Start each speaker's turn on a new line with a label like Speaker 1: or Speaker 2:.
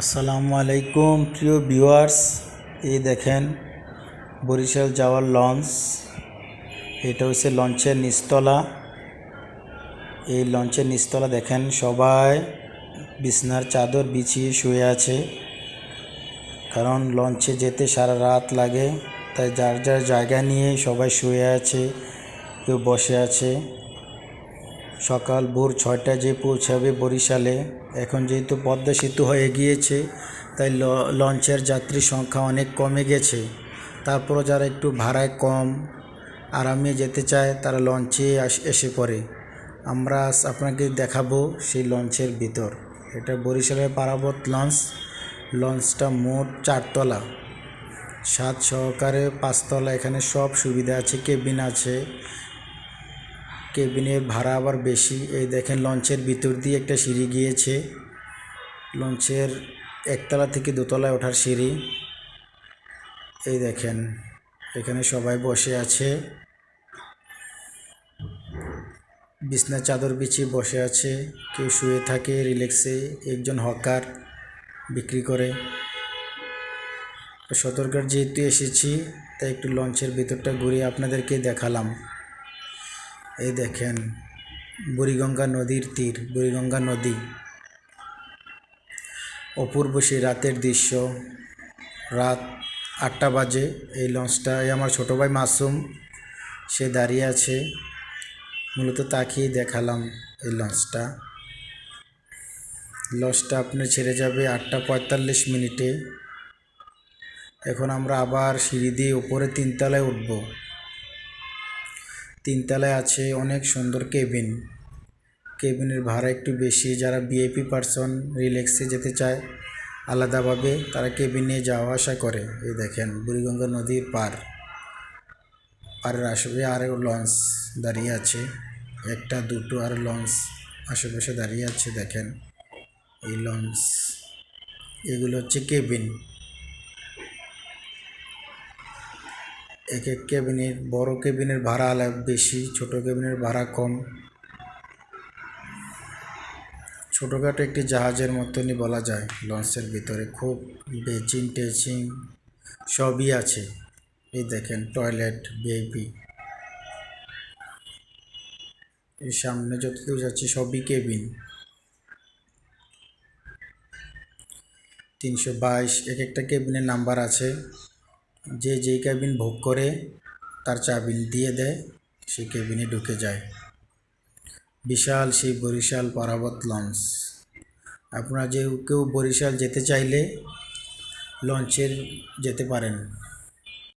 Speaker 1: আসসালামু আলাইকুম প্রিয় ভিউয়ার্স। এই দেখেন বরিশাল যাওয়ার লঞ্চ। এটা হচ্ছে লঞ্চের নিচতলা। এই লঞ্চের নিচতলা দেখেন সবাই বিছনার চাদর বিছিয়ে শুয়ে আছে, কারণ লঞ্চে যেতে সারা রাত লাগে, তাই যার যার জায়গা নিয়ে সবাই শুয়ে আছে, কেউ বসে আছে। সকাল ভোর 6টায় যে পৌঁছাবে বরিশালে। এখন যেহেতু পদ্মা সেতু হয়ে গিয়েছে, তাই লঞ্চের যাত্রীর সংখ্যা অনেক কমে গেছে। তারপরও যারা একটু ভাড়ায় কম আরামে যেতে চায় তারা লঞ্চে এসে পড়ে। আমরা আজ আপনাকে দেখাবো সেই লঞ্চের ভিতর। এটা বরিশালের পারাবত লঞ্চ। লঞ্চটা মোট 4 তলা, 7 সহকারে 5 তলা। এখানে সব সুবিধা আছে, কেবিন আছে, কেবিনের ভাড়া আবার বেশি। এই দেখেন লঞ্চের ভিতর দিয়ে একটা সিঁড়ি গিয়েছে, লঞ্চের 1তলা থেকে 2তলায় ওঠার সিঁড়ি। এই দেখেন এখানে সবাই বসে আছে, বিছনার চাদর বিছিয়ে বসে আছে, কেউ শুয়ে থাকে রিল্যাক্সে, একজন হকার বিক্রি করে। সতর্কতার যেহেতু এসেছি, তাই একটু লঞ্চের ভিতরটা ঘুরিয়ে আপনাদেরকে দেখালাম। এই দেখেন বুড়িগঙ্গা নদীর তীর, বুড়িগঙ্গা নদী, অপূর্ব সেই রাতের দৃশ্য। রাত 8টা বাজে। এই লঞ্চটায় আমার ছোটো ভাই মাসুম, সে দাঁড়িয়ে আছে, মূলত তাকিয়ে দেখালাম। এই লঞ্চটা আপনার ছেড়ে যাবে 8টা 45 মিনিটে। এখন আমরা আবার সিঁড়ি দিয়ে উপরে 3তলায় উঠব। 3তলায় আছে অনেক সুন্দর কেবিন। কেবিনের ভাড়া একটু বেশি। যারা ভিআইপি পারসন রিল্যাক্সে যেতে চায় আলাদাভাবে, তারা কেবিন নিয়ে যাওয়া আসা করে। এই দেখেন বুড়িগঙ্গা নদীর পাড়ের আশেপাশে আরও লঞ্চ দাঁড়িয়ে আছে, 1টা 2টো আর লঞ্চ আশেপাশে দাঁড়িয়ে আছে। দেখেন এই লঞ্চ, এগুলো হচ্ছে কেবিন। এক এক কেবিনের, বড় কেবিনের ভাড়া বেশি, ছোট কেবিনের ভাড়া কম। ছোটোখাটো একটি জাহাজের মতনই বলা যায়। লঞ্চের ভিতরে খুব বেচিং টেচিং সবই আছে। এই দেখেন টয়লেট ভিআইপি। এই সামনে যতদূর যাচ্ছে সবই কেবিন। 322 এক একটা কেবিনের নাম্বার আছে। যে যেই কেবিন বুক করে তার চাবি দিয়ে দেয়, সেই কেবিনে ঢুকে যায়। বিশাল সেই বরিশাল পারাবত লঞ্চ। আপনারা কেউ বরিশাল যেতে চাইলে লঞ্চের যেতে পারেন।